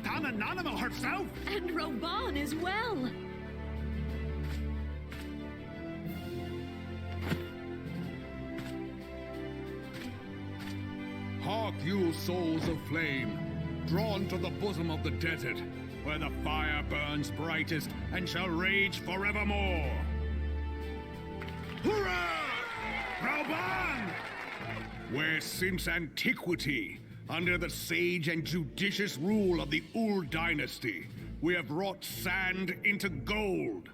Sultana Nanimo herself! And Reborn as well! Hark you, souls of flame, drawn to the bosom of the desert, where the fire burns brightest and shall rage forevermore! Hurrah! Reborn! Where since antiquity, under the sage and judicious rule of the Ul dynasty, we have wrought sand into gold.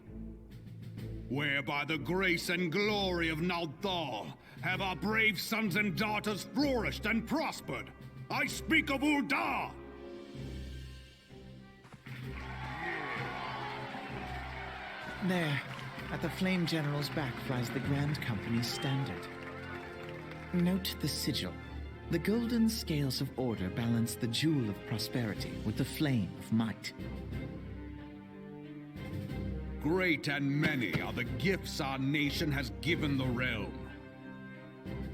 Where by the grace and glory of Nalthal have our brave sons and daughters flourished and prospered. I speak of Ul'dah! There, at the Flame General's back flies the Grand Company's standard. Note the sigil. The golden scales of order balance the jewel of prosperity with the flame of might. Great and many are the gifts our nation has given the realm.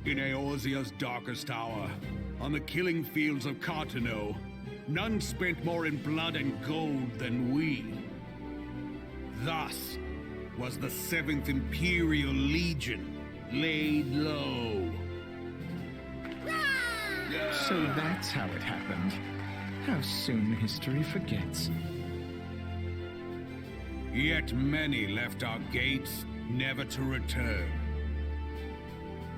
In Eorzea's darkest hour, on the killing fields of Cartano, none spent more in blood and gold than we. Thus was the 7th Imperial Legion laid low. So that's how it happened. How soon history forgets. Yet many left our gates, never to return.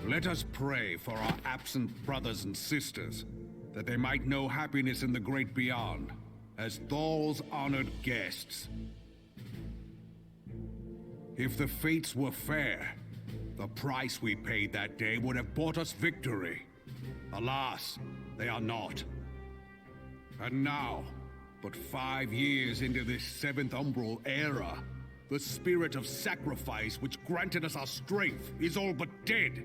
Let us pray for our absent brothers and sisters, that they might know happiness in the great beyond, as Thal's honored guests. If the fates were fair, the price we paid that day would have bought us victory. Alas, they are not. And now, but 5 years into this 7th Umbral era, the spirit of sacrifice which granted us our strength is all but dead.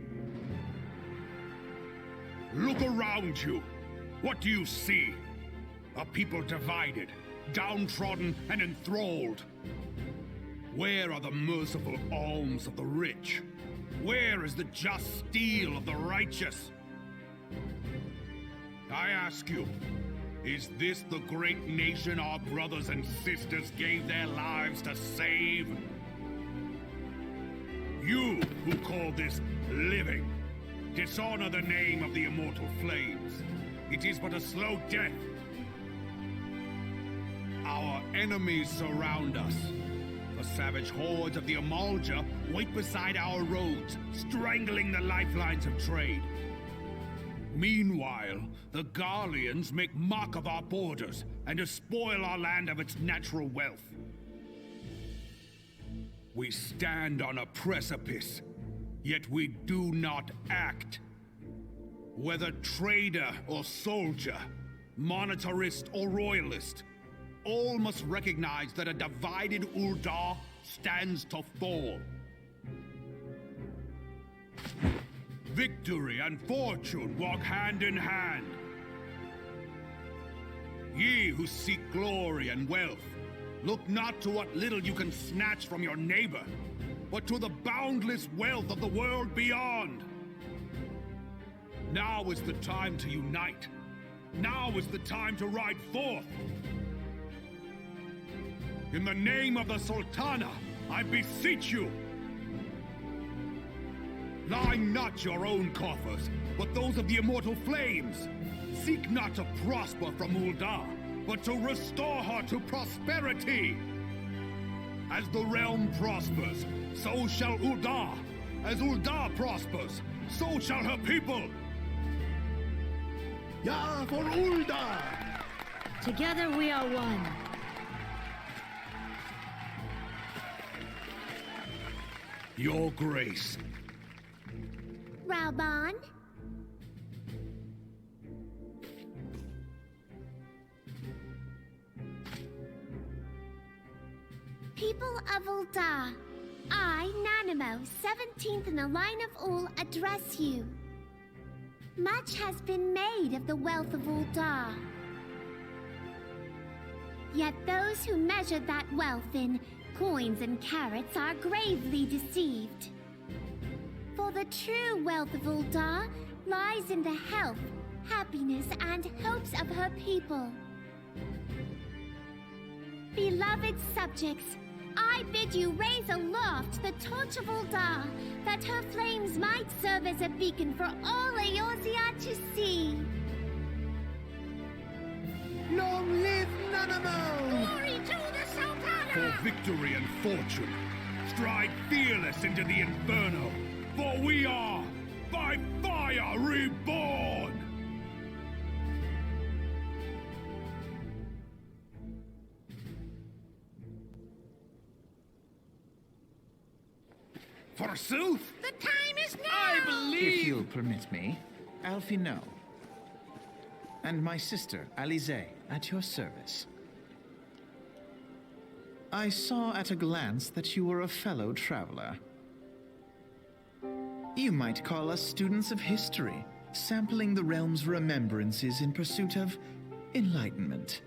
Look around you. What do you see? A people divided, downtrodden and enthralled. Where are the merciful alms of the rich? Where is the just steel of the righteous? I ask you, is this the great nation our brothers and sisters gave their lives to save? You who call this living, dishonor the name of the immortal flames. It is but a slow death. Our enemies surround us. The savage hordes of the Amalja wait beside our roads, strangling the lifelines of trade. Meanwhile, the Garleans make mock of our borders and despoil our land of its natural wealth. We stand on a precipice, yet we do not act. Whether trader or soldier, monetarist or royalist, all must recognize that a divided Ul'dah stands to fall. Victory and fortune walk hand in hand. Ye who seek glory and wealth, look not to what little you can snatch from your neighbor, but to the boundless wealth of the world beyond. Now is the time to unite. Now is the time to ride forth. In the name of the Sultana, I beseech you, line not your own coffers, but those of the immortal flames. Seek not to prosper from Ul'dah, but to restore her to prosperity. As the realm prospers, so shall Ul'dah. As Ul'dah prospers, so shall her people. Ya for Ul'dah! Together we are one. Your Grace. Reborn? People of Ul'dah, I, Nanimo, 17th in the line of Ul, address you. Much has been made of the wealth of Ul'dah. Yet those who measure that wealth in coins and carats are gravely deceived. For the true wealth of Ul'dah lies in the health, happiness, and hopes of her people. Beloved subjects, I bid you raise aloft the torch of Ul'dah, that her flames might serve as a beacon for all Eorzea to see. Long live Nanamo! Glory to the Sultana! For victory and fortune, stride fearless into the Inferno, for we are, by fire, reborn! Forsooth? The time is now! I believe... If you'll permit me, Alfie No. And my sister, Alize, at your service. I saw at a glance that you were a fellow traveler. You might call us students of history, sampling the realm's remembrances in pursuit of enlightenment.